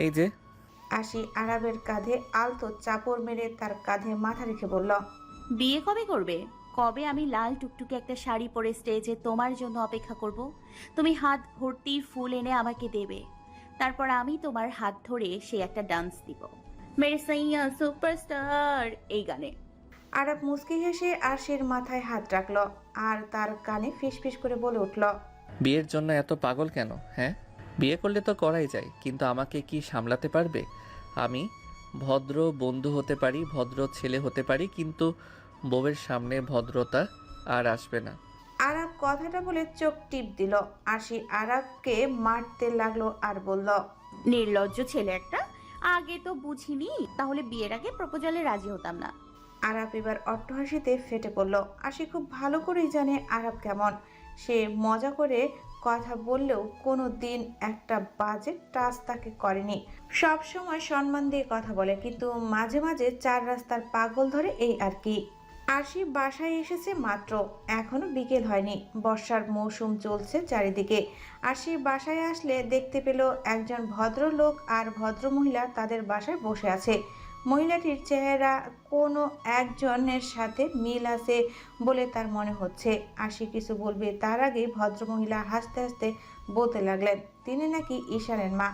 এই যে। আশি আরাবের কাঁধে আলতো চাপড় মেরে তার কাঁধে মাথা রেখে বলল, বিয়ে কবে করবে? কবে আমি লাল টুকটুকে একটা শাড়ি পরে স্টেজে তোমার জন্য অপেক্ষা করব? তুমি হাত ভর্তি ফুল এনে আমাকে দেবে, তারপর আমি তোমার হাত ধরে সে একটা ডান্স দিব, মেরে সাইয়া সুপারস্টার এই গানে। আরাব মুচকি হেসে আশির মাথায় হাত রাখল আর তার কানে ফিসফিস করে বলে উঠল, বিয়ের জন্য এত পাগল কেন? হ্যাঁ, বিয়ে করলে তো করাই যায়, কিন্তু আমাকে কি সামলাতে পারবে? আমি ভদ্র বন্ধু হতে পারি, ভদ্র ছেলে হতে পারি, কিন্তু বউয়ের সামনে ভদ্রতা আর আসবে না। আরাব কথাটা বলে চোখ টিপ দিল। আশি আরাবকে মারতে লাগলো আর বলল, নির্লজ্জ ছেলে একটা। আগে তো বুঝিনি, তাহলে বিয়ের আগে প্রপোজালে রাজি হতাম না। আরাব এবার অট্টহাসিতে ফেটে পড়ল। আশি খুব ভালো করেই জানে আরাব কেমন। সে মজা করে কথা বললেও কোনো দিন একটা বাজে টাচ তাকে করেনি। সব সময় সম্মান দিয়ে কথা বলে, কিন্তু মাঝে মাঝে চার রাস্তার পাগল ধরে, এই আর কি। আশি বাসায় এসেছে মাত্র, এখনো বিকেল হয়নি। বর্ষার মৌসুম চলছে চারিদিকে। আশি বাসায় আসলে দেখতে পেল একজন ভদ্রলোক আর ভদ্রমহিলা তাদের বাসায় বসে আছে। মহিলাটির চেহারা কোনো একজনের সাথে মিল আছে বলে তার মনে হচ্ছে। আশি কিছু বলবে তার আগেই ভদ্রমহিলা হাসতে হাসতে বলতে লাগলেন তিনি নাকি ঈশানের মা।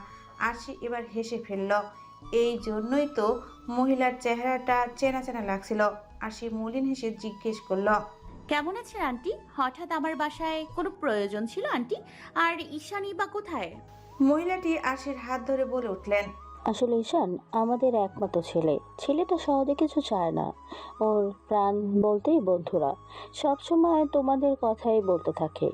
আশি এবার হেসে ফেলল। এই জন্যই তো মহিলার চেহারাটা চেনা চেনা লাগছিল। আশি মলিন হেসে জিজ্ঞেস করল, কেমন আছেন আন্টি? হঠাৎ আমার বাসায় কোনো প্রয়োজন ছিল আন্টি? আর ঈশানী বা কোথায়? মহিলাটি আশির হাত ধরে বলে উঠলেন, আসলে ঈশান আমাদের একমাত্র ছেলে। ছেলেটা সহজে কিছু চায় না। ওর প্রাণ বলতেই বন্ধুরা। সব সময় তোমাদের কথাই বলতে থাকে।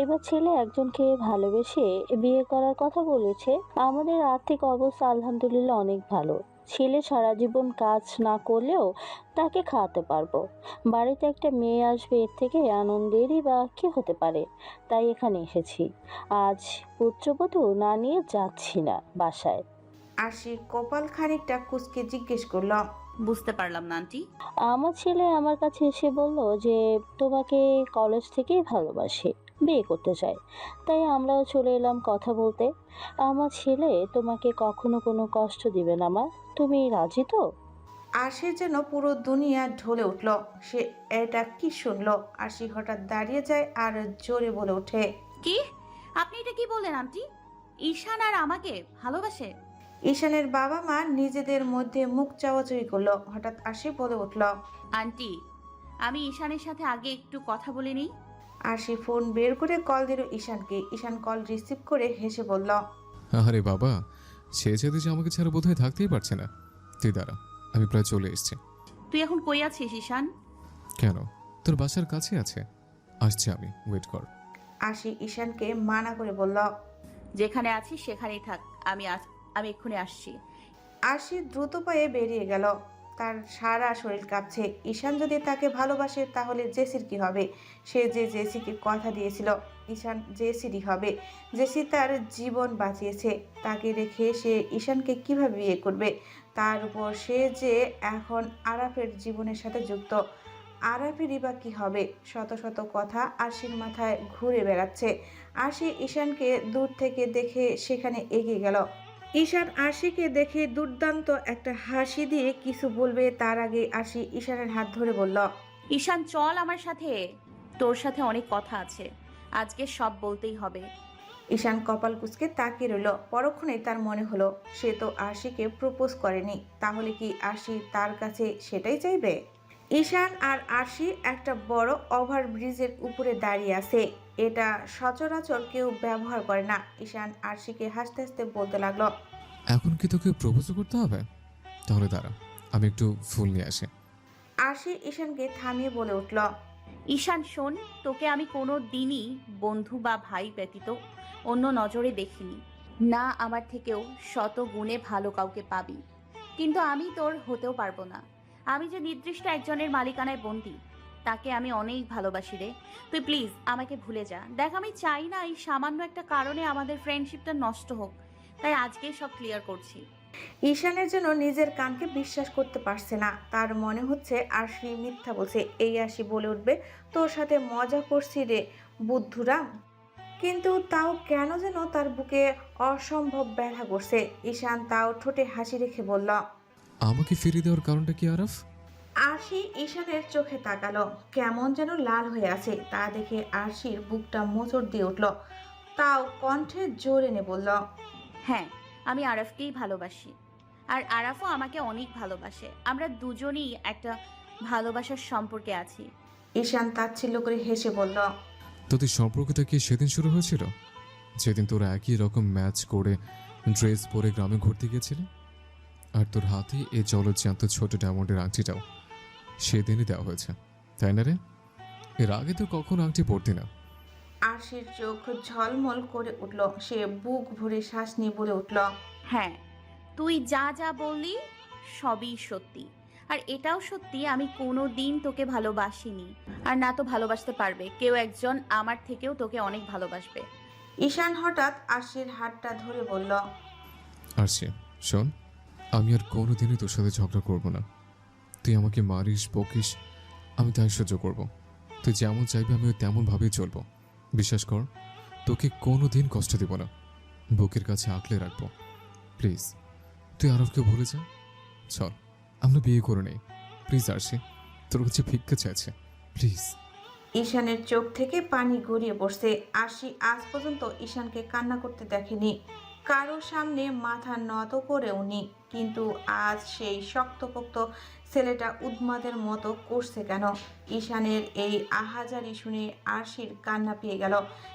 এবার ছেলে একজনকে ভালোবেসে বিয়ে করার কথা বলেছে। আমাদের আর্থিক অবস্থা আলহামদুলিল্লাহ অনেক ভালো। ছেলে সারা জীবন কাজ না করলেও তাকে খাওয়াতে পারবো। বাড়িতে একটা মেয়ে আসবে, এর থেকে আনন্দেরই বা কি হতে পারে? তাই এখানে এসেছি। আজ পুত্রবধূ না নিয়ে যাচ্ছি না বাসায়। আশি কপাল খানিকটা কুঁচকে জিজ্ঞেস করল, বুঝতে পারলাম না আন্টি। আমার ছেলে আমার কাছে এসে বলল যে তোমাকে কলেজ থেকেই ভালোবাসে, বিয়ে করতে চায়। তাই আমরাও চলে এলাম কথা বলতে। আমার ছেলে তোমাকে কখনো কোনো কষ্ট দিবে না মা। তুমি রাজি তো? আশির যেন পুরো দুনিয়া ঢলে উঠল। সে এটা কি শুনলো? আশি হঠাৎ দাঁড়িয়ে যায় আর জোরে বলে ওঠে, কি? আপনি এটা কি বললেন আন্টি? ঈশান আর আমাকে ভালোবাসে? ঈশানের বাবা মা নিজেদের মধ্যে মুখ চাওয়াচাওয়ি করলো। হঠাৎ আশি বলে উঠল, আন্টি, আমি ঈশানের সাথে আগে একটু কথা বলে নিই। আশি ফোন বের করে কল দিল ঈশানকে। ঈশান কল রিসিভ করে হেসে বলল, আরে বাবা, সে যেতে যে আমাকে ছাড়া বোধহয় থাকতেই পারছে না। তুই দাঁড়া, আমি প্রায় চলে এসেছি। তুই এখন কই আছিস ঈশান? কেন, তোর বাসার কাছে আছে, আসছি আমি, ওয়েট কর। আশি ঈশানকে মানা করে বলল, যেখানে আছিস সেখানেই থাক, আমি এক্ষুনি আসছি। আশি দ্রুত পায়ে বেরিয়ে গেল। তার সারা শরীর কাঁপছে। ঈশান যদি তাকে ভালোবাসে তাহলে জেসির কি হবে? সে যে জেসিকে কথা দিয়েছিল ঈশান জেসিরই হবে। জেসি তার জীবন বাঁচিয়েছে, তাকে রেখে সে ঈশানকে কিভাবে বিয়ে করবে? তার উপর সে যে এখন আরাফের জীবনের সাথে যুক্ত। আরাফেরই বা কী হবে? শত শত কথা আশির মাথায় ঘুরে বেড়াচ্ছে। আশি ঈশানকে দূর থেকে দেখে সেখানে এগিয়ে গেল। ঈশান আশিকে দেখে দুর্দান্ত একটা হাসি দিয়ে কিছু বলবে তার আগে আশি ঈশানের হাত ধরে বলল, ঈশান চল আমার সাথে, তোর সাথে অনেক কথা আছে, আজকে সব বলতেই হবে। ঈশান কপাল কুঁচকে তাকিয়ে রইল। পরক্ষণে তার মনে হলো সে তো আশিকে প্রপোজ করেনি, তাহলে কি আশি তার কাছে সেটাই চাইবে? ঈশান আর আশি একটা বড় ওভারব্রিজের উপরে দাঁড়িয়ে আছে। এটা সচরাচর কেউ ব্যবহার করে না। ঈশান আশিকে হাসতে হাসতে বলতে লাগলো, এখন কি তোকে প্রপোজ করতে হবে? তাহলে দাঁড়া, আমি একটু ফুল নিয়ে আসি। আশি ঈশানকে থামিয়ে বলে উঠল, ঈশান শোন, তোকে আমি কোনো দিনই বন্ধু বা ভাই ব্যতীত অন্য নজরে দেখিনি। না আমার থেকেও শত গুণে ভালো কাউকে পাবি, কিন্তু আমি তোর হতেও পারবো না। আমি যে নির্দিষ্ট একজনের মালিকানায় বন্দী, তাকে আমি অনেক ভালোবাসি রে। তুই প্লিজ আমাকে ভুলে যা। দেখ, আমি চাই না এই সামান্য একটা কারণে আমাদের ফ্রেন্ডশিপটা নষ্ট হোক, তাই আজকেই সব ক্লিয়ার করছি। ঈশানের জন্য নিজের কানকে বিশ্বাস করতে পারছে না। তার মনে হচ্ছে আশি মিথ্যা বলছে। এই আশি বলে উঠবে, তোর সাথে মজা করছি রে বুদ্ধুরাম। কিন্তু তাও কেন যেন তার বুকে অসম্ভব ব্যথা করছে। ঈশান তাও ঠোঁটে হাসি রেখে বলল। আমাকে ফিরিয়ে দেওয়ার কারণটা কি আরাফ? আরশি ঈশানের চোখে তাকালো, কেমন যেন লাল হয়ে আছে। তা দেখে আরশির বুকটা মোচড় দিয়ে উঠল। তাও কণ্ঠে জোর এনে বলল। হ্যাঁ, আমি আরাফকেই ভালোবাসি, আর আরাফও আমাকে অনেক ভালোবাসে। আমরা দুজনেই একটা ভালোবাসার সম্পর্কে আছি। ঈশান তাচ্ছিল্য করে হেসে বলল। তোদের সম্পর্কটা কি সেদিন শুরু হয়েছিল, যেদিন তোরা একই রকম ম্যাচ করে ড্রেস পরে গ্রামে ঘুরতে গিয়েছিলে? আর তোর হাতে এই জলজ্যান্ত ছোট ডায়মন্ডের আংটিটাও সেদিনই দেওয়া হয়েছে, তাই না রে? এর আগে তো কখনো আংটি পরতি না। আরশির চোখ ঝলমল করে উঠল। সে বুক ভরে শ্বাস নিয়ে বলে উঠল। হ্যাঁ, তুই যা যা বললি সবই সত্যি। আর এটাও সত্যি, আমি কোনো দিন তোকে ভালোবাসিনি, আর না তো ভালোবাসতে পারবে। কেউ একজন আমার থেকেও তোকে অনেক ভালোবাসবে। ঈশান হঠাৎ আরশির হাতটা ধরে বলল। আর সে শোন, আমি আর কোনোদিনই তোর সাথে ঝগড়া করব না। তুই আমাকে মারিস বকিস, আমি তাই সহ্য করব। তুই যেমন চাইবি আমিও তেমনভাবেই চলবো। বিশ্বাস কর, তোকে কোনোদিন কষ্ট দেব না, বুকের কাছে আঁকলে রাখবো। প্লিজ তুই আরবকে ভুলে যা। চল আমরা বিয়ে করে নেই প্লিজ। আরশি তোর কাছে ভিক্ষা চাইছে, প্লিজ। ঈশানের চোখ থেকে পানি গড়িয়ে পড়ছে। আরশি আজ পর্যন্ত ঈশানকে কান্না করতে দেখেনি, কারো সামনে মাথা নত করেও নি। কিন্তু আজ সেই শক্তপোক্ত ছেলেটা উন্মাদের মতো করছে কেন? ঈশানের এই আহাজারি শুনে আরশির কান্না পেয়ে গেল।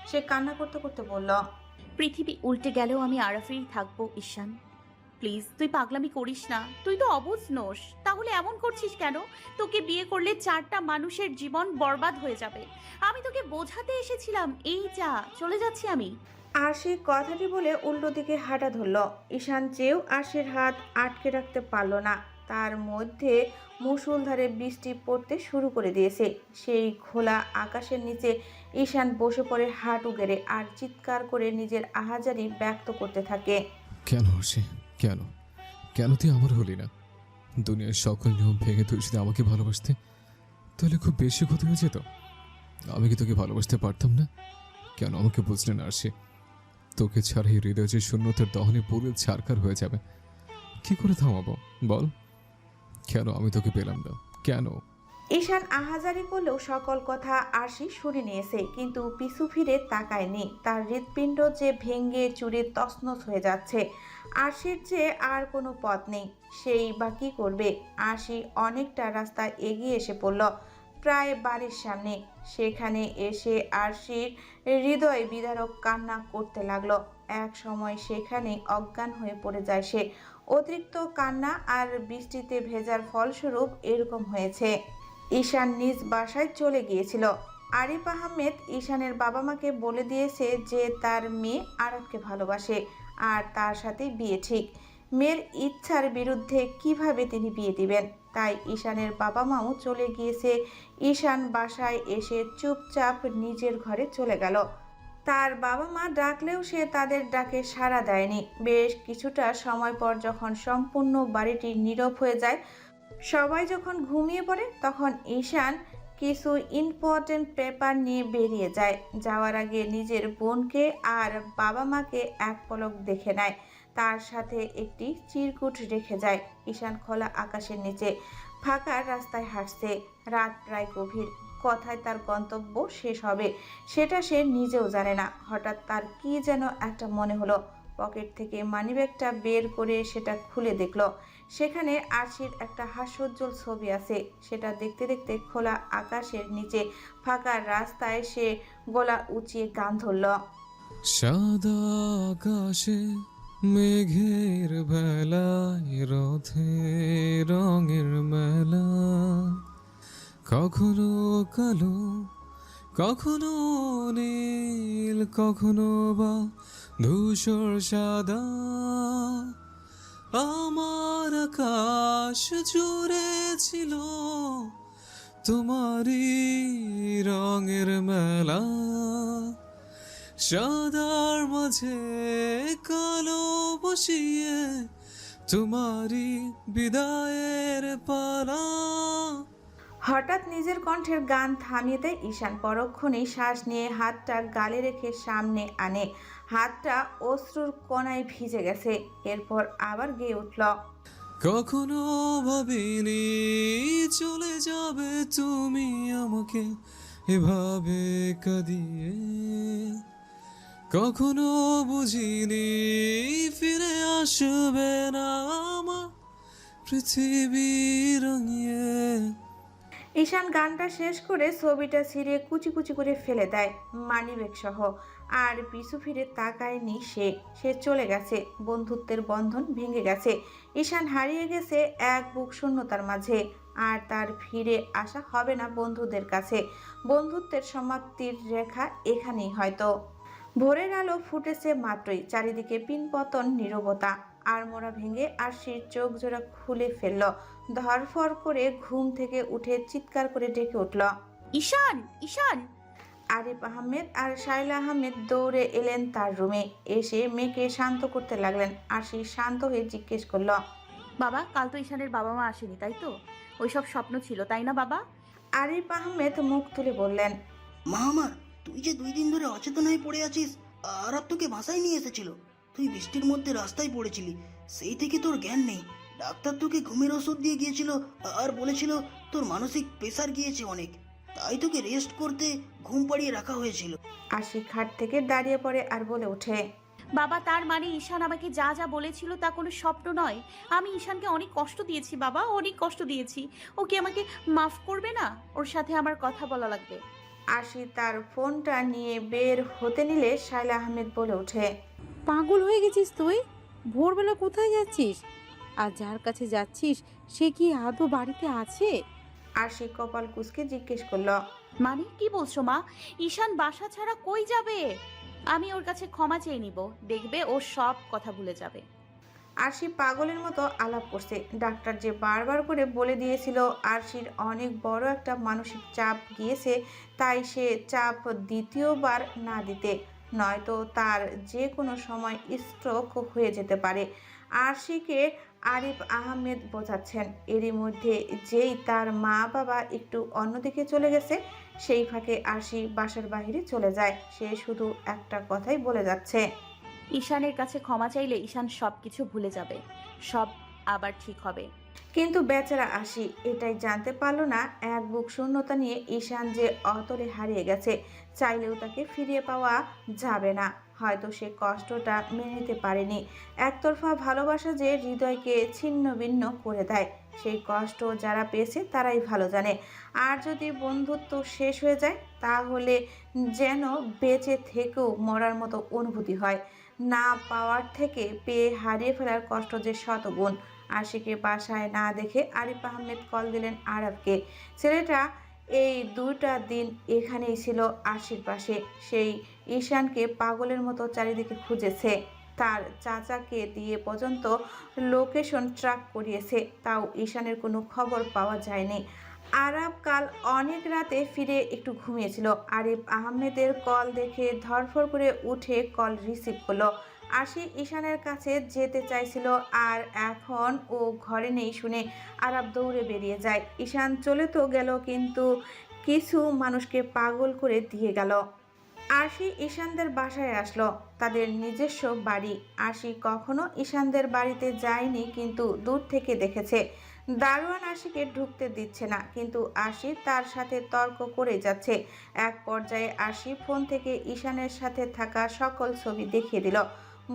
সে কান্না করতে করতে বলল। পৃথিবী উল্টে গেলেও আমি আরাফেই থাকবো। ঈশান, প্লিজ তুই পাগলামি করিস না। তুই তো অবুঝ নোস, তাহলে এমন করছিস কেন? তোকে বিয়ে করলে 4টা মানুষের জীবন বরবাদ হয়ে যাবে। আমি তোকে বোঝাতে এসেছিলাম। এই যা, চলে যাচ্ছি আমি। আরশি কথাটি বলে উল্টো দিকে হাঁটা ধরল। ঈশান চেয়েও আরশির হাত আটকে রাখতে পারল না। তার মধ্যে মুষলধারে বৃষ্টি পড়তে শুরু করে দিয়েছে। সেই খোলা আকাশের নিচে ঈশান বসে পড়ে হাঁটু গেড়ে আর চিৎকার করে নিজের আহাজারি ব্যক্ত করতে থাকে। কেন আরশি, কেন কেন তুই আমার হলি না? দুনিয়ার সকল নিয়ম ভেঙে তুই যদি আমাকে ভালোবাসতে, তাহলে খুব বেশি ক্ষতি হয়ে যেত। আমি কি তোকে ভালোবাসতে পারতাম না? কেন আমাকে বুঝলে না আরশি? তোকে ছাড়া এই হৃদয় যে শূন্যতার দহনে পুরো ছারখার হয়ে যাবে। কি করে থামাবো বল? কেন আমি তোকে পেলাম না? কেন? ঈশান আহাজারি করলেও সকল কথা আরশি শুনে নিয়েছে, কিন্তু পিছু ফিরে তাকায়নি। তার হৃৎপিণ্ড যে ভেঙে চুরে তছনছ হয়ে যাচ্ছে। আরশির যে আর কোনো পথ নেই, সেই বা কী করবে? আরশি অনেকটা রাস্তা এগিয়ে এসে পড়ল, প্রায় বাড়ির সামনে। সেখানে এসে আরশির হৃদয় বিদারক কান্না করতে লাগলো। এক সময় সেখানে অজ্ঞান হয়ে পড়ে যায় সে। অতিরিক্ত কান্না আর বৃষ্টিতে ভেজার ফলস্বরূপ এরকম হয়েছে। ঈশান নিজ বাসায় চলে গিয়েছিল। আরিফ আহমেদ ঈশানের বাবা মাকে বলে দিয়েছে যে তার মেয়ে আরবকে ভালোবাসে আর তার সাথে বিয়ে ঠিক। মেয়ের ইচ্ছার বিরুদ্ধে কিভাবে তিনি বিয়ে দিবেন? তাই ঈশানের বাবা মাও চলে গিয়েছে। ঈশান বাসায় এসে চুপচাপ নিজের ঘরে চলে গেল। তার বাবা মা ডাকলেও সে তাদের ডাকে সাড়া দেয়নি। বেশ কিছুটা সময় পর যখন সম্পূর্ণ বাড়িটি নীরব হয়ে যায়, সবাই যখন ঘুমিয়ে পড়ে, তখন ঈশান কিছু ইম্পর্টেন্ট পেপার নিয়ে বেরিয়ে যায়। যাওয়ার আগে নিজের বোনকে আর বাবা মাকে এক পলক দেখে নেয়, তার সাথে একটি চিরকুট রেখে যায়। ঈশান খোলা আকাশের নিচে ফাঁকা রাস্তায় হাঁটছে। রাত প্রায় গভীর। কথায় তার গন্তব্য শেষ হবে সেটা সে নিজেও জানে না। হঠাৎ তার কি যেন একটা মনে হলো। পকেট থেকে মানিব্যাগটা বের করে সেটা খুলে দেখলো। সেখানে আরশির একটা হাস্যোজ্জ্বল ছবি আছে। সেটা দেখতে দেখতে খোলা আকাশের নিচে ফাঁকা রাস্তায় সে গলা উঁচিয়ে গান ধরল। সাদা আকাশে মেঘের বেলায় রথে রঙের মেলা, কখনো কালো কখনো নীল, কখনো বা ধূসর সাদা। আমার আকাশ জুড়ে ছিল তোমারই রঙের মেলা, সাদার মাঝে কালো বসিয়ে তোমারই বিদায়ের পালা। হঠাৎ নিজের কণ্ঠের গান থামিয়ে দেয় ঈশান। পরক্ষণেই শ্বাস নিয়ে হাতটা গালে রেখে সামনে আনে। হাতটা অশ্রুর কণায় ভিজে গেছে। এরপর আবার গেয়ে উঠল। কখনো ভাবিনি চলে যাবে তুমি আমাকে এভাবে কাঁদিয়ে, কখনো বুঝিনি ফিরে আসবে না আমার পৃথিবী রঙিয়ে। ঈশান গানটা শেষ করে ছবিটা ছিঁড়ে কুচি কুচি করে ফেলে দেয়, মানিব্যাগ সহ। আর পিছু ফিরে তাকায়নি সে। সে চলে গেছে। বন্ধুত্বের বন্ধন ভেঙে গেছে। ঈশান হারিয়ে গেছে এক বুক শূন্যতার মাঝে। আর তার ফিরে আসা হবে না বন্ধুদের কাছে। বন্ধুত্বের সমাপ্তির রেখা এখানেই হয়তো। ভোরের আলো ফুটেছে মাত্রই। চারিদিকে পিনপতন নীরবতা। আড়মোড়া ভেঙে আরশির চোখ জোড়া খুলে ফেলল। ধরফর করে ঘুম থেকে উঠে চিৎকার করে ডেকে উঠল। ঈশান, ঈশান! আরিফ আহমেদ আর শাইলা আহমেদ দৌড়ে এলেন তার রুমে। এসে মেয়েকে শান্ত করতে লাগলেন। আরশি শান্ত হয়ে জিজ্ঞেস করল, বাবা, কাল তো ঈশানের বাবা মা আসেনি, তাই তো? ওইসব স্বপ্ন ছিল, তাই না বাবা? আরিফ আহমেদ মুখ তুলে বললেন, মা আমার, তুই যে 2 দিন ধরে অচেতন হয়ে পড়ে আছিস, আর তোকে বাসায় নিয়ে এসেছিল। তুই বৃষ্টির মধ্যে রাস্তায় পড়েছিলি, সেই থেকে তোর জ্ঞান নেই। ডাক্তার তোকে ঘুমের ওষুধ দিয়ে গিয়েছিল আর বলেছিল তোর মানসিক প্রেসার গিয়েছে অনেক, তাই তোকে রেস্ট করতে ঘুম পাড়িয়ে রাখা হয়েছিল। আরশি খাট থেকে দাঁড়িয়ে পড়ে আর বলে ওঠে, বাবা, তার মানে ঈশান আমাকে যা যা বলেছিল তা কোনো স্বপ্ন নয়। আমি ঈশানকে অনেক কষ্ট দিয়েছি বাবা, অনেক কষ্ট দিয়েছি। ও কি আমাকে মাফ করবে না? ওর সাথে আমার কথা বলা লাগবে। আরশি তার ফোনটা নিয়ে বের হতে নিলে শাইলা আহমেদ বলে ওঠে, পাগল হয়ে গেছিস তুই? ভোরবেলা কোথায় যাচ্ছিস? আর যার কাছে যাচ্ছিস সে কি আদৌ বাড়িতে আছে? আরশি কপাল কুঁচকে জিজ্ঞেস করল, মানে কি বলছো মা? ঈশান বাসা ছাড়া কই যাবে? আমি ওর কাছে ক্ষমা চেয়ে নিব, দেখবে ও সব কথা ভুলে যাবে। আরশি পাগলের মতো আলাপ করছে। ডাক্তার যে বারবার করে বলে দিয়েছিল আরশির অনেক বড় একটা মানসিক চাপ গিয়েছে, তাই সে চাপ দ্বিতীয়বার না দিতে, নয়তো তার যে কোনো সময় স্ট্রোক হয়ে যেতে পারে। আরশিকে আরিফ আহমেদ বোঝাচ্ছেন। এরই মধ্যে যেই তার মা বাবা একটু অন্যদিকে চলে গেছে, সেই ফাঁকে আরশি বাসার বাইরে চলে যায়। সে শুধু একটা কথাই বলে যাচ্ছে, ঈশানের কাছে ক্ষমা চাইলে ঈশান সব কিছু ভুলে যাবে, সব আবার ঠিক হবে। কিন্তু বেচারা আশি এটাই জানতে পারলো না, এক বুক শূন্যতা নিয়ে ঈশান যে অতলে হারিয়ে গেছে। চাইলেও তাকে ফিরিয়ে পাওয়া যাবে না। হয়তো সে কষ্টটা মেনে নিতে পারেনি। একতরফা ভালোবাসা যে হৃদয়কে ছিন্ন ভিন্ন করে দেয়, সেই কষ্ট যারা পেয়েছে তারাই ভালো জানে। আর যদি বন্ধুত্ব শেষ হয়ে যায়, তাহলে যেন বেঁচে থেকেও মরার মতো অনুভূতি হয়। না পাওয়ার থেকে পেয়ে হারিয়ে ফেলার কষ্ট যে শতগুণ। আশিকে বাসায় না দেখে আরিফ আহমেদ কল দিলেন আরবকে। ছেলেটা এই 2টা দিন এখানেই ছিল আশির পাশে। সেই ঈশানকে পাগলের মতো চারিদিকে খুঁজেছে। তার চাচাকে দিয়ে পর্যন্ত লোকেশন ট্র্যাক করিয়েছে, তাও ঈশানের কোনো খবর পাওয়া যায়নি। আরব কাল অনেক রাতে ফিরে একটু ঘুমিয়েছিল। আরিফ আহমেদের কল দেখে ধরফর করে উঠে কল রিসিভ করলো। আশি ঈশানের কাছে যেতে চাইছিল, আর এখন ও ঘরে নেই শুনে আরব দৌড়ে বেরিয়ে যায়। ঈশান চলে তো গেল, কিন্তু কিছু মানুষকে পাগল করে দিয়ে গেল। আশি ঈশানদের বাসায় আসলো, তাদের নিজস্ব বাড়ি। আশি কখনো ঈশানদের বাড়িতে যায়নি, কিন্তু দূর থেকে দেখেছে। দারোয়ান আশিকে ঢুকতে দিচ্ছে না, কিন্তু আশি তার সাথে তর্ক করে যাচ্ছে। এক পর্যায়ে আশি ফোন থেকে ঈশানের সাথে থাকা সকল ছবি দেখিয়ে দিল।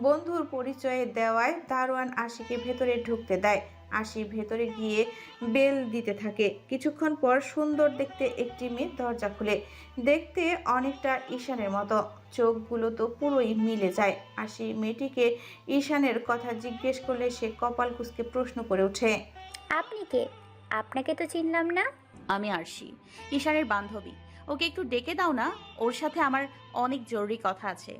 বন্ধুর পরিচয়ে দেওয়ায় দারোয়ান আশিকে ভেতরে ঢুকতে দেয়। আশি ভেতরে গিয়ে বেল দিতে থাকে। কিছুক্ষণ পর সুন্দর দেখতে একটি মেয়ে দরজা খুলে। দেখতে অনেকটা ঈশানের মতো, চোখগুলো তো পুরোই মিলে যায়। আশি মেয়েটিকে ঈশানের কথা জিজ্ঞেস করলে সে কপাল কুঁচকে প্রশ্ন করে ওঠে, আপনি কে? আপনাকে তো চিনলাম না। আমি আরশি, ঈশানের বান্ধবী। ওকে একটু ডেকে দাও না, ওর সাথে আমার অনেক জরুরি কথা আছে।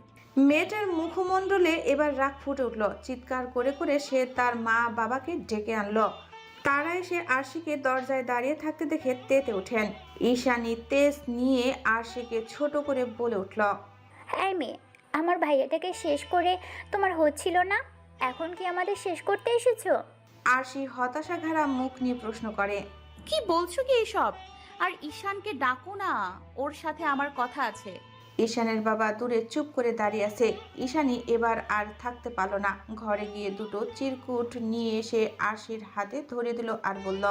মেয়েটার মুখমণ্ডলে এবার রাগ ফুটে উঠল। চিৎকার করে করে সে তার মা বাবাকে ডেকে আনলো। তারা এসে আরশিকে দরজায় দাঁড়িয়ে থাকতে দেখে তেতে ওঠেন। ঈশানী তেজ নিয়ে আরশিকে ছোট করে বলে উঠল, এই মেয়ে, আমার ভাইয়াটাকে শেষ করে তোমার হচ্ছিল না, এখন কি আমাদের শেষ করতে এসেছো? আরশি হতাশা ঘেরা মুখ নিয়ে প্রশ্ন করে, কি বলছো কি এসব? আর ঈশানকে ডাকো না, ওর সাথে আমার কথা আছে। ঈশানের বাবা দূরে চুপ করে দাঁড়িয়ে আছে। ঈশানী এবার আর থাকতে পারল না, ঘরে গিয়ে দুটো চিরকুট নিয়ে এসে আরশির হাতে ধরে দিল আর বলল।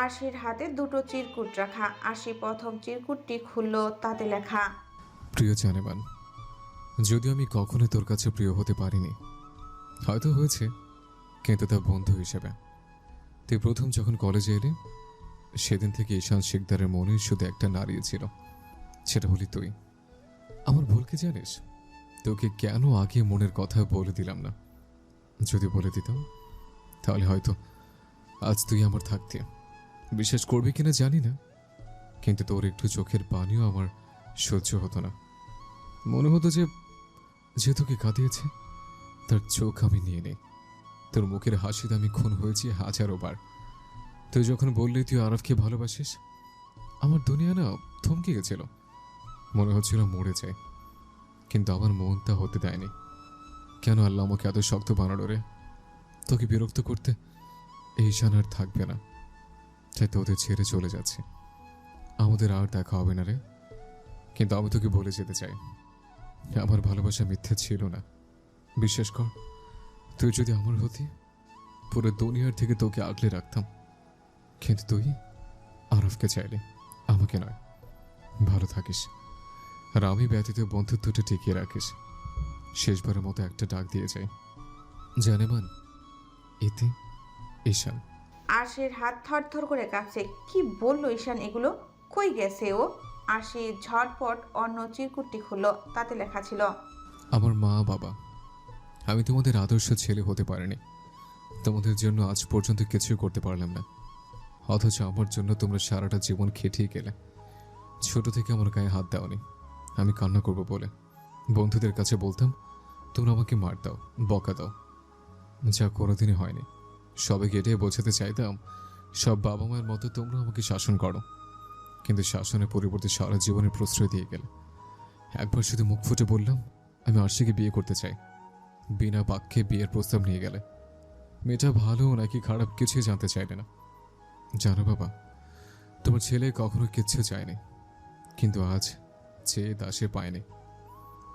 আরশির হাতে দুটো চিরকুট রাখা। আরশি প্রথম চিরকুটটি খুলল, তাতে লেখা। প্রিয় জানেমান, যদিও আমি কখনো তোর কাছে প্রিয় হতে পারিনি, হয়তো হয়েছে, কিন্তু তা বন্ধু হিসেবে। তুই প্রথম যখন কলেজে এলি, সেদিন থেকে ঈশান শিকদারের মনে শুধু একটা নারী ছিল, সেটা হলি তুই। আমার ভুল কি জানিস? তোকে কেন আগে মনের কথা বলে দিলাম না? যদি বলে দিতাম তাহলে হয়তো আজ তুই আমার থাকতে। বিশ্বাস করবি কিনা জানি না, কিন্তু তোর একটু চোখের পানিও আমার সহ্য হতো না। মনে হতো যে তোকে কাঁদিয়েছে তার চোখ আমি নিয়ে নেই। তোর মুখের হাসিতে আমি খুন হয়েছি হাজারো বার। তুই যখন বললি তুই আরফকে ভালোবাসিস, আমার দুনিয়া না থমকে গেছিল। মনে হচ্ছিল মরে যায়, কিন্তু আমার মন তা হতে দেয়নি। কেন আল্লাহ আমাকে এত শক্ত বানালো রে? তোকে বিরক্ত করতে এই ঈশান আর থাকবে না, তাই তোদের ছেড়ে চলে যাচ্ছে। আমাদের আর দেখা হবে না রে, কিন্তু আমি তোকে বলে যেতে চাই, আমার ভালোবাসা মিথ্যে ছিল না। বিশ্বাস কর, তুই যদি আমার হতি, পুরো দুনিয়ার থেকে তোকে আগলে রাখতাম। কিন্তু তুই আরফকে চাইলে, আমাকে নয়। ভালো থাকিস, আর আমি ব্যতীত বন্ধুত্বটা টিকিয়ে রাখিস। শেষবারের মতো একটা ডাক দিয়ে যাই, জানেমান, ইতি, ঈশান। আরশির হাত থরথর করে কাঁপছে। কি বললো ঈশান এগুলো? কই গেছে ও? আরশি ঝটপট অন্য চিরকুটটি খুলল, তাতে লেখা ছিল। আমার মা বাবা, আমি তোমাদের আদর্শ ছেলে হতে পারিনি, তোমাদের জন্য আজ পর্যন্ত কিছুই করতে পারলাম না, অথচ আমার জন্য তোমরা সারাটা জীবন খেটিয়ে গেলে। ছোট থেকে আমার গায়ে হাত দাওনি, আমি কান্না করব বলে বন্ধুদের কাছে বলতাম তোমরা আমাকে মার দাও, বকা দাও, যা কোনোদিনই হয়নি। সবাইকে এটাই বোঝাতে চাইতাম সব বাবা মায়ের মতো তোমরা আমাকে শাসন করো, কিন্তু শাসনের পরিবর্তে সারা জীবনের প্রশ্রয় দিয়ে গেলে। একবার শুধু মুখ ফুটে বললাম আমি আরশিকে বিয়ে করতে চাই, বিনা বাক্যে বিয়ের প্রস্তাব নিয়ে গেলে। মেয়েটা ভালো নাকি খারাপ কিছুই জানতে চাইলে না। জানো বাবা, তোমার ছেলে কখনো কিচ্ছু চায়নি, কিন্তু আজ চেয়ে দাসে পায়নি।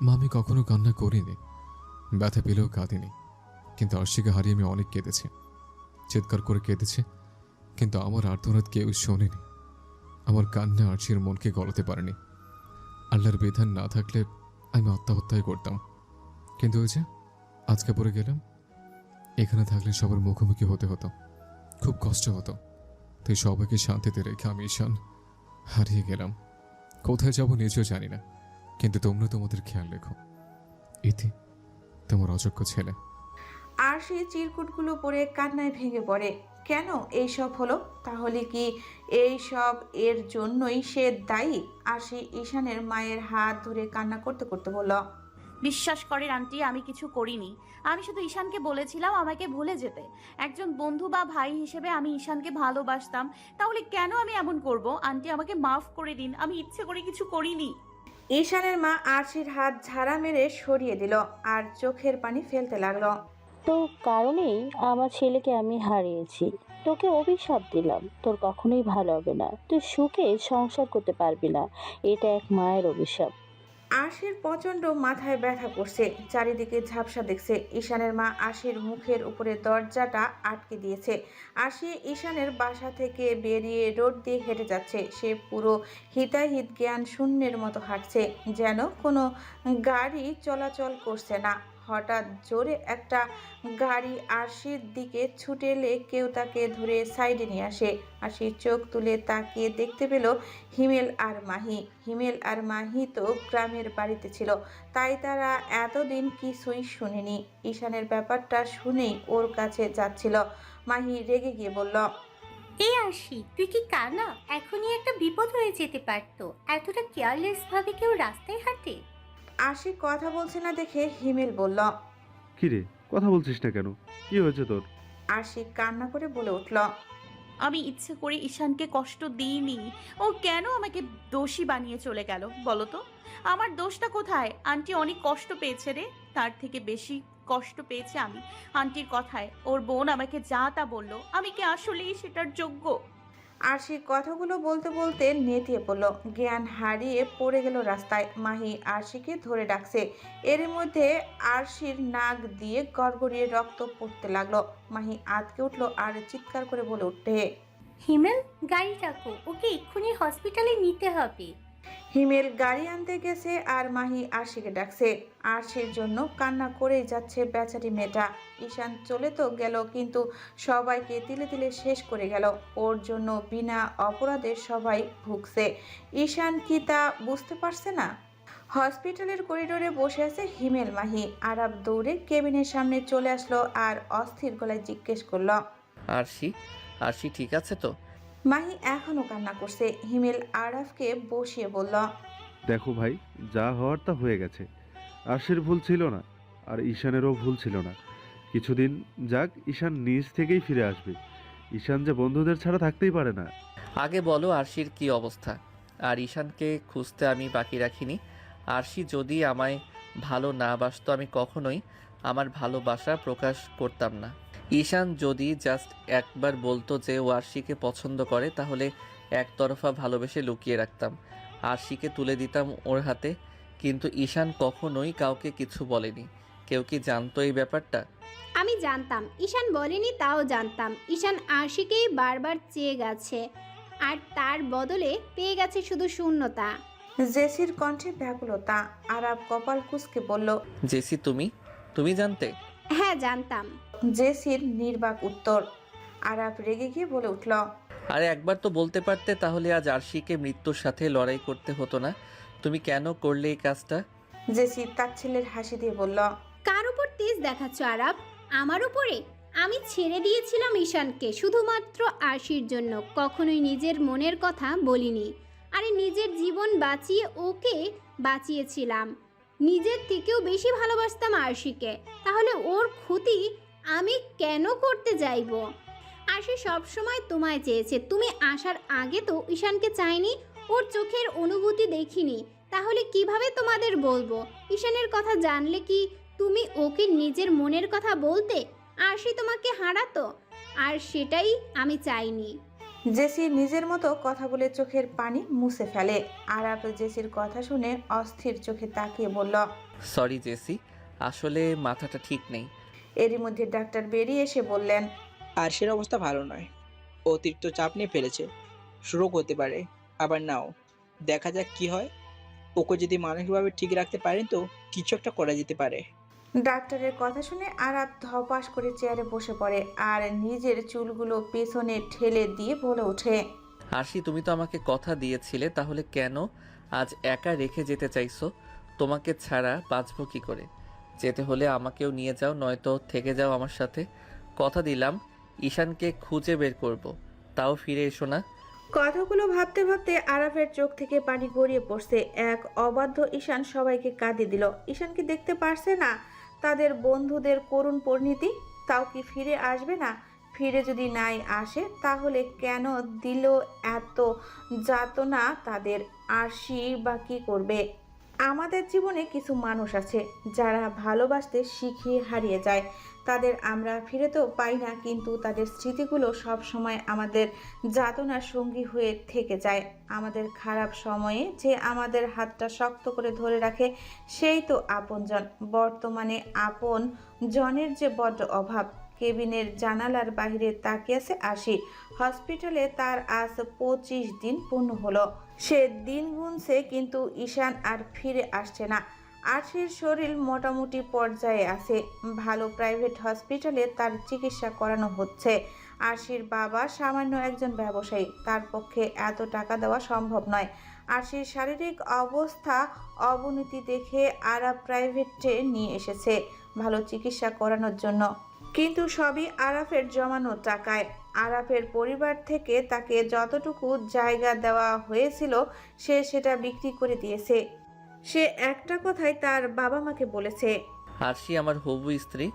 মা, আমি কখনো কান্না করিনি, ব্যথা পেলেও কাঁদিনি, কিন্তু আরশিকে হারিয়ে আমি অনেক কেঁদেছি, চিৎকার করে কেঁদেছি, কিন্তু আমার আর্তনাদ কেউ শোনেনি। আমার কান্না আরশির মনকে গলাতে পারেনি। আল্লাহর বিধান না থাকলে আমি আত্মহত্যাই করতাম, কিন্তু ওই যে আজকে পড়ে গেলাম। এখানে থাকলে সবার মুখোমুখি হতে হতো, খুব কষ্ট হতো। তাই সবাইকে শান্তিতে রেখে আমি ঈশান হারিয়ে গেলাম। কোথায় যাবো নিজেও জানি না, কিন্তু তোমরা তোমাদের খেয়াল রেখো। ইতি, তোমার অযোগ্য ছেলে। আরশি চিরকুটগুলো পড়ে কান্নায় ভেঙে পড়ে। কেন এইসব হলো? তাহলে কি এইসব এর জন্যই সে দায়ী? আরশি ঈশানের মায়ের হাত ধরে কান্না করতে করতে বলল। বিশ্বাস করেন আন্টি, আমি কিছু করিনি। আমি শুধু ঈশানকে বলেছিলাম আমাকে ভুলে যেতে। একজন বন্ধু বা ভাই হিসেবে আমি ঈশানকে ভালোবাসতাম, তাহলে কেন আমি এমন করব? আন্টি, আমাকে মাফ করে দিন, আমি ইচ্ছে করে কিছু করিনি। ঈশানের মা আরশির হাত ঝাড়া মেরে সরিয়ে দিল আর চোখের পানি ফেলতে লাগলো। তোর কারণেই আমার ছেলেকে আমি হারিয়েছি। তোকে অভিশাপ দিলাম, তোর কখনোই ভালো হবে না, তুই সুখে সংসার করতে পারবি না। এটা এক মায়ের অভিশাপ। আরশির প্রচন্ড মাথায় ব্যথা করছে, চারিদিকে ঝাপসা দেখছে। ঈশানের মা আরশির মুখের উপরে দরজাটা আটকে দিয়েছে। আরশি ঈশানের বাসা থেকে বেরিয়ে রোড দিয়ে হেঁটে যাচ্ছে। সে পুরো হিতাহিত জ্ঞান শূন্যের মতো হাঁটছে, যেন কোনো গাড়ি চলাচল করছে না। হঠাৎ জোরে একটা গাড়ি আরশির দিকে ছুটে এলে কেউ তাকে ধরে সাইডে নিয়ে আসে। আরশি চোখ তুলে তাকিয়ে দেখতে পেল হিমেল আর মাহি। হিমেল আর মাহি তো গ্রামের বাড়িতে ছিল, তাই তারা এতদিন কিছুই শুনেনি। ঈশানের ব্যাপারটা শুনেই ওর কাছে যাচ্ছিল। মাহি রেগে গিয়ে বলল, এই আরশি, তুই কি কানা? এখনই একটা বিপদ হয়ে যেতে পারতো। এতটা কেয়ারলেস ভাবে কেউ রাস্তায় হাঁটে? আরশি কথা বলছে না দেখে হিমেল বলল। কিরে, কথা বলছিস না কেন? কি হয়েছে তোর? আরশি কান্না করে বলে উঠল, আমি ইচ্ছে করে ঈশানকে কষ্ট দিইনি। ও কেন আমাকে দোষী বানিয়ে চলে গেল বলো তো? আমার দোষটা কোথায়? আন্টি অনেক কষ্ট পেয়েছে রে, তার থেকে বেশি কষ্ট পেয়েছে আমি আন্টির কথায়। ওর বোন আমাকে যা তা বললো, আমি কি আসলেই সেটার যোগ্য? আরশি কথাগুলো বলতে বলতে নেতিয়ে পড়ল, জ্ঞান হারিয়ে পড়ে গেল রাস্তায়। মাহি আরশিকে ধরে ডাকছে, এর মধ্যে আরশির নাক দিয়ে গড়গড়িয়ে রক্ত পড়তে লাগলো। মাহি আঁতকে উঠলো আর চিৎকার করে বলে উঠে, হিমেল, গাড়ি ডাকো, ওকে এক্ষুনি হসপিটালে নিতে হবে। হিমেল গাড়ি আনতে গেছে আর মাহি আরশিকে ডাকছে। আরশির জন্য কান্না করেই যাচ্ছে বেচারি মেয়েটা। ঈশান চলে তো গেল, কিন্তু সবাইকে তিলে তিলে শেষ করে গেল। ওর জন্য বিনা অপরাধে সবাই ভুগছে। ঈশান কি তা বুঝতে পারছে না? হসপিটালের করিডোরে বসে আছে হিমেল। মাহি আরাব দৌড়ে কেবিনের সামনে চলে আসলো আর অস্থির গলায় জিজ্ঞেস করলো, আরশি, আরশি ঠিক আছে তো? মাহি এখনো কান্না করছে। হিমেল আরাফকে বসিয়ে বলল, দেখো ভাই, যা হওয়ার তা হয়ে গেছে। আরশির ভুল ছিল না, আর ঈশানেরও ভুল ছিল না। কিছুদিন যাক, ঈশান নিজ থেকেই ফিরে আসবে। ঈশান যে বন্ধুদের ছাড়া থাকতেই পারে না। আগে বলো আরশির কি অবস্থা? আর ঈশানকে খুঁজতে আমি বাকি রাখিনি। আরশি যদি আমায় ভালো না বাসতো আমি কখনোই আমার ভালোবাসা প্রকাশ করতাম না। ঈশান যদি জাস্ট একবার বলতো যে ও আরশিকে পছন্দ করে, তাহলে একতরফা ভালোবেসে লুকিয়ে রাখতাম, আরশিকে তুলে দিতাম ওর হাতে। কিন্তু ঈশান কখনোই কাউকে কিছু বলেনি। কেউ কি জানতো এই ব্যাপারটা? আমি জানতাম, ঈশান বলেনি তাও জানতাম। ঈশান আশিকেই বারবার চেয়ে গেছে, আর তার বদলে পেয়ে গেছে শুধু শূন্যতা। জেসির কণ্ঠে ব্যাকুলতা। আরাব কপাল কুঁচকে বলল, জেসি, তুমি জানতে? হ্যাঁ, জানতাম। জেসির নির্বাক উত্তর। আরাব রেগে গিয়ে বলে উঠল, আরে একবার তো বলতে পারতে, তাহলে আজ আরশিকে মৃত্যুর সাথে লড়াই করতে হতো না। তুমি কেন করলে এই কাজটা? জেসি তাচ্ছিল্যের হাসি দিয়ে বলল, কার উপর তেজ দেখাচ্ছ আরাব? আমার উপরে? আমি ছেড়ে দিয়েছিলাম ঈশানকে শুধুমাত্র আশির জন্য, কখনোই নিজের মনের কথা বলিনি। আরে নিজের জীবন বাঁচিয়ে ওকে বাঁচিয়েছিলাম, নিজের থেকেও বেশি ভালোবাসতাম আরশিকে। তাহলে ওর ক্ষতি আমি কেন করতে যাইব? আরশি সবসময় তোমায় চেয়েছে, তুমি আসার আগে তো ঈশানকে চাইনি, ওর চোখের অনুভূতি দেখিনি। তাহলে কিভাবে তোমাদের বলবো? ঈশানের কথা জানলে কি তুমি ওকে নিজের মনের কথা বলতে? আরশি তোমাকে হারাতো, আর সেটাই আমি চাইনি। জেসি নিজের মতো কথা বলে চোখের পানি মুছে ফেলে। আরাব জেসির কথা শুনে অস্থির চোখে তাকিয়ে বলল, সরি জেসি, আসলে মাথাটা ঠিক নেই। এরই মধ্যে ডাক্তার বেরিয়ে এসে বললেন, আরশির অবস্থা ভালো নয়, অতিরিক্ত চাপ নিয়ে ফেলেছে, স্ট্রোক হতে পারে। আবার নাও, দেখা যাক কি হয়। ওকে যদি মানসিকভাবে ঠিক রাখতে পারেন তো কিছু একটা করা যেতে পারে। ডাক্তারের কথা শুনে আরাব ধপাস করে চেয়ারে বসে পড়ে আর নিজের চুলগুলো পেছনে ঠেলে দিয়ে বলে ওঠে, আরশি, তুমি তো আমাকে কথা দিয়েছিলে, তাহলে কেন আজ একা রেখে যেতে চাইছো? তোমাকে ছাড়া বাঁচবো কি করে? যেতে হলে আমাকেও নিয়ে যাও, নয়তো থেকে যাও আমার সাথে। কথা দিলাম ঈশানকে খুঁজে বের করব, তাও ফিরে এসো না। কথাগুলো ভাবতে ভাবতে আরাফের চোখ থেকে পানি গড়িয়ে পড়ছে। এক অবাধ্য ঈশান সবাইকে কাঁদিয়ে দিল। ঈশান কি দেখতে পারছে না তাদের বন্ধুদের করুণ পরিণতি? তাও কি ফিরে আসবে না? ফিরে যদি নাই আসে তাহলে কেন দিল এত যাতনা তাদের? আরশি বা কি করবে? আমাদের জীবনে কিছু মানুষ আছে যারা ভালোবাসতে শিখিয়ে হারিয়ে যায়। তাদের আমরা ফিরে তো পাই না, কিন্তু তাদের স্মৃতিগুলো সব সময় আমাদের যাতনার সঙ্গী হয়ে থেকে যায়। আমাদের খারাপ সময়ে যে আমাদের হাতটা শক্ত করে ধরে রাখে সেই তো আপনজন। বর্তমানে আপন জনের যে বড্ড অভাব। কেবিনের জানালার বাইরে তাকিয়ে আছে আশি। হসপিটালে তার আজ 25 দিন পূর্ণ হলো। সে দিন গুনছে, কিন্তু ঈশান আর ফিরে আসছে না। আরশির শরীর মোটামুটি পর্যায়ে আছে। ভালো প্রাইভেট হসপিটালে তার চিকিৎসা করানো হচ্ছে। আরশির বাবা সামান্য একজন ব্যবসায়ী, তার পক্ষে এত টাকা দেওয়া সম্ভব নয়। আরশির শারীরিক অবস্থা অবনতি দেখে আরাব প্রাইভেটে নিয়ে এসেছে ভালো চিকিৎসা করানোর জন্য, কিন্তু সবই আরাফের জমানো টাকায়। আরাফের পরিবার থেকে তাকে যতটুকু জায়গা দেওয়া হয়েছিল সে সেটা বিক্রি করে দিয়েছে। সে একটা কথাই তার বাবা মাকে বলেছে, আরশি আমার হবু স্ত্রী,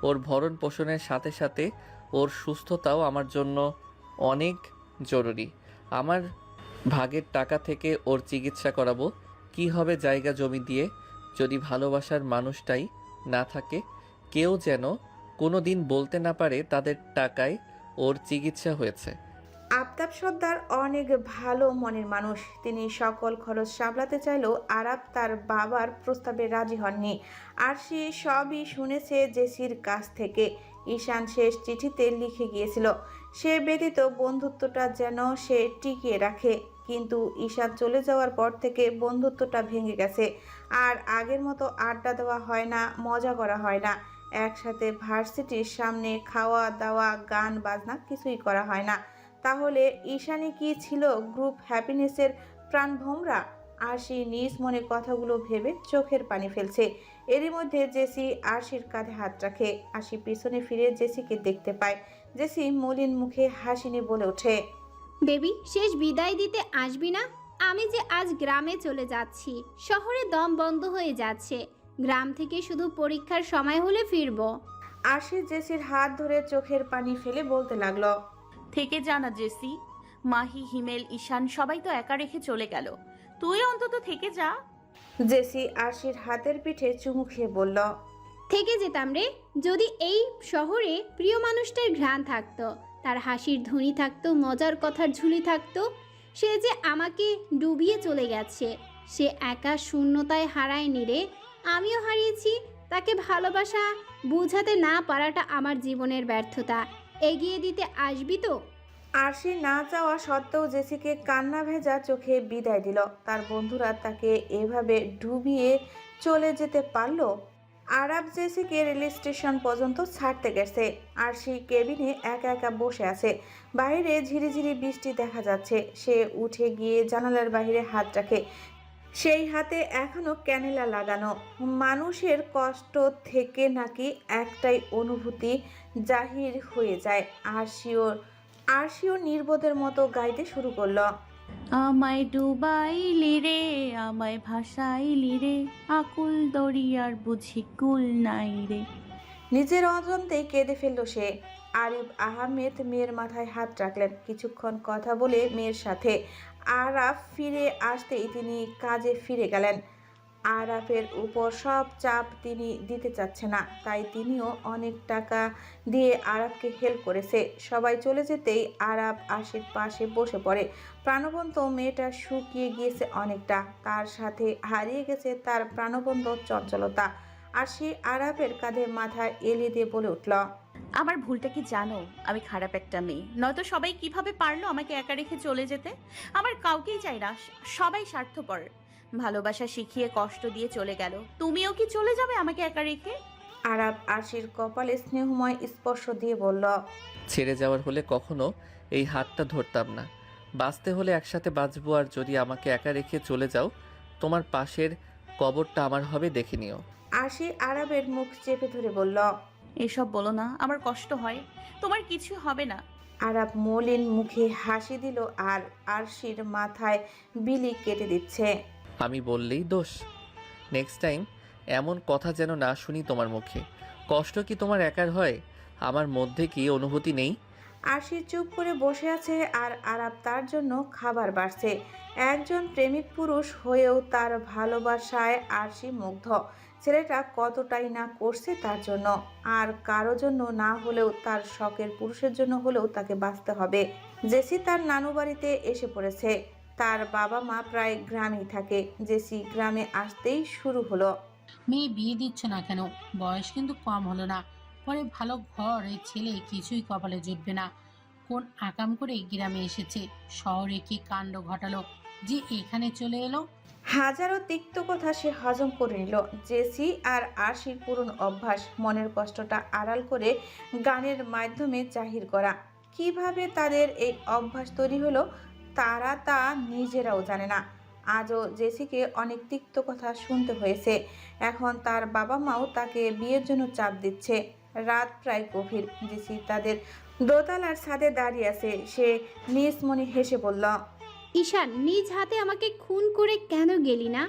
ওর ভরণ পোষণের সাথে সাথে ওর সুস্থতাও আমার জন্য অনেক জরুরি। আমার ভাগের টাকা থেকে ওর চিকিৎসা করাবো। কি হবে জায়গা জমি দিয়ে যদি ভালোবাসার মানুষটাই না থাকে? কেউ যেন কোনো দিন বলতে না পারে তাদের টাকায় ওর চিকিৎসা হয়েছে। আফতাব সর্দার অনেক ভালো মনের মানুষ। তিনি সকল খরচ সামলাতে চাইলেও আরাব তার বাবার প্রস্তাবে রাজি হননি। আর সে সবই শুনেছে জেসির কাছ থেকে। ঈশান শেষ চিঠিতে লিখে গিয়েছিল সে ব্যতীত বন্ধুত্বটা যেন সে টিকিয়ে রাখে, কিন্তু ঈশান চলে যাওয়ার পর থেকে বন্ধুত্বটা ভেঙে গেছে। আর আগের মতো আড্ডা দেওয়া হয় না, মজা করা হয় না, একসাথে ভার্সিটির সামনে খাওয়া দাওয়া গান বাজনা কিছুই করা হয় না। তাহলে ঈশানী কি ছিল গ্রুপ হ্যাপিনেসের প্রাণভোমরা? আরশি নিজ মনে কথাগুলো ভেবে চোখের পানি ফেলছে। এরই মধ্যে জেসি আরশির কাঁধে হাত রাখে। আরশি পিছনে ফিরে জেসিকে দেখতে পায়। জেসি মলিন মুখে হাসি নিয়ে বলে ওঠে, বেবি, শেষ বিদায় দিতে আসবি না? আমি যে আজ গ্রামে চলে যাচ্ছি। শহরে দম বন্ধ হয়ে যাচ্ছে। গ্রাম থেকে শুধু পরীক্ষার সময় হলে ফিরবো। আরশি জেসির হাত ধরে চোখের পানি ফেলে বলতে লাগলো, থেকে জানা জেসি, মাহি, হিমেল, ঈশান সবাই তো একা রেখে চলে গেল, তুই অন্তত থেকে যা। জেসি আরশির হাতের পিঠে চুমু খেয়ে বলল, থেকে যেতাম রে, যদি এই শহরে প্রিয় মানুষটার ঘ্রাণ থাকতো, তার হাসির ধ্বনি থাকতো, মজার কথার ঝুলি থাকতো। সে যে আমাকে ডুবিয়ে চলে গেছে। সে একা শূন্যতায় হারায়নি রে, আমিও হারিয়েছি। তাকে ভালোবাসা বোঝাতে না পারাটা আমার জীবনের ব্যর্থতা। এগিয়ে দিতে আসবি তো? আরশি না চাওয়া সত্ত্বেও জেসিকে কান্না ভেজা চোখে বিদায় দিল। তার বন্ধুরা তাকে এভাবে ডুবিয়ে চলে যেতে পারলো? আরাব জেসিকে রেল স্টেশন পর্যন্ত ছাড়তে গেছে। আরশি কেবিনে একা একা বসে আছে। বাইরে ঝিরিঝিরি বৃষ্টি দেখা যাচ্ছে। সে উঠে গিয়ে জানালার বাইরে হাত রাখে। সেই হাতে এখনো ক্যানেলা লাগানো। মানুষের কষ্ট থেকে নাকি একটাই অনুভূতি জাহির হয়ে যায়। আরশিও নির্বোধের মতো গাইতে শুরু করলো, আমায় ডুবাইলি রে, আমায় ভাসাইলি রে, আকুল দরিয়ার বুঝি কুল নাই রে। নিজের অজান্তেই কেঁদে ফেলল সে। আরিফ আহমেদ মেয়ের মাথায় হাত রাখলেন। কিছুক্ষণ কথা বলে মেয়ের সাথে আরাফ ফিরে আসতেই তিনি কাজে ফিরে গেলেন। আরাফের উপর সব চাপ তিনি দিতে চাচ্ছে না, তাই তিনিও অনেক টাকা দিয়ে আরাফকে হেল্প করেছে। সবাই চলে যেতেই আরাফ আশির পাশে বসে পড়ে। প্রাণবন্ত মেয়েটা শুকিয়ে গিয়েছে অনেকটা, তার সাথে হারিয়ে গেছে তার প্রাণবন্ত চঞ্চলতা। আশি আরাফের কাঁধে মাথা এলিয়ে দিয়ে বলে উঠল, আমার ভুলটা কি জানো? আমি খারাপ একটা মেয়ে, নয়তো সবাই কিভাবে পারলো আমাকে একা রেখে চলে যেতে? আমার কাউকেই চাই না, সবাই স্বার্থপর। ভালোবাসা শিখিয়ে কষ্ট দিয়ে চলে গেল, তুমিও কি চলে যাবে আমাকে একা রেখে? আরাফ আরশির কপালে স্নেহময় স্পর্শ দিয়ে বলল, ছেড়ে যাওয়ার হলে কখনো এই হাতটা ধরতাম না। বাঁচতে হলে একসাথে বাঁচবো, আর যদি আমাকে একা রেখে চলে যাও, তোমার পাশের কবরটা আমার হবে, দেখে নিও। আরশি আরাবের মুখ চেপে ধরে বলল, এসব বলো না, আমার কষ্ট হয়। তোমার কিছু হবে না। আরাব মলিন মুখে হাসি দিল আর আরশির মাথায় বিলি কেটে দিচ্ছে। আমি বললেই দোষ? নেক্সট টাইম এমন কথা যেন না শুনি তোমার মুখে। কষ্ট কি তোমার একার হয়? আমার মধ্যে কি অনুভূতি নেই? আরশি চুপ করে বসে আছে আর আরাব তার জন্য খাবার বাড়ছে। একজন প্রেমিক পুরুষ হয়েও তার ভালোবাসায় আরশি মুগ্ধ। ছেলেটা কতটাই না করছে তার জন্য, আর কারো জন্য না হলেও তার শখের পুরুষের জন্য হলেও তাকে বাঁচতে হবে। জেসি তার নানু বাড়িতে এসে পড়েছে। তার বাবা মা প্রায় গ্রামেই থাকে। জেসি গ্রামে আসতেই শুরু হলো, মেয়ে বিয়ে দিচ্ছ না কেন? বয়স কিন্তু কম হলো না, পরে ভালো ঘর এই ছেলে কিছুই কপালে জুটবে না। কোন আকাম করে গ্রামে এসেছে? শহরে কি কাণ্ড ঘটালো যে এখানে চলে এলো? হাজারো তিক্ত কথা সে হজম করে নিল। জেসি আর আরশির পুরনো অভ্যাস মনের কষ্টটা আড়াল করে গানের মাধ্যমে জাহির করা। কিভাবে তাদের এই অভ্যাস তৈরি হলো তারা তা নিজেরাও জানে না। আজও জেসিকে অনেক তিক্ত কথা শুনতে হয়েছে। এখন তার বাবা মাও তাকে বিয়ের জন্য চাপ দিচ্ছে। রাত প্রায় গভীর। জেসি তাদের দোতলার ছাদে দাঁড়িয়ে আছে। সে নিজ মনে হেসে বলল, ঈশান, নিজ হাতে আমাকে খুন করে কেন গেলি না?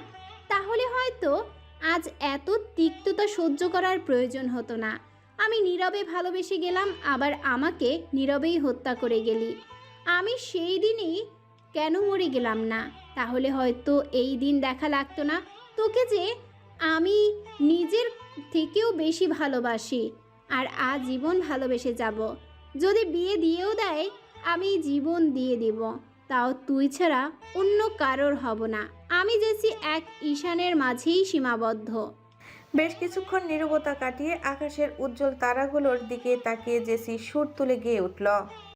তাহলে হয়তো আজ এত তিক্ততা সহ্য করার প্রয়োজন হতো না। আমি নীরবে ভালোবেসে গেলাম, আবার আমাকে নীরবেই হত্যা করে গেলি। আমি সেই দিনই কেন মরে গেলাম না? তাহলে হয়তো এই দিন দেখা লাগতো না। তোকে যে আমি নিজের থেকেও বেশি ভালোবাসি, আর আজীবন ভালোবেসে যাব। যদি বিয়ে দিয়েও দেয় আমি জীবন দিয়ে দেব, তাও তুই ছাড়া অন্য কারোর হব না। আমি জেসি এক ঈশানের মাঝেই সীমাবদ্ধ। বেশ কিছুক্ষণ নীরবতা কাটিয়ে আকাশের উজ্জ্বল তারাগুলোর দিকে তাকিয়ে জেসি সুর তুলে গেয়ে উঠল।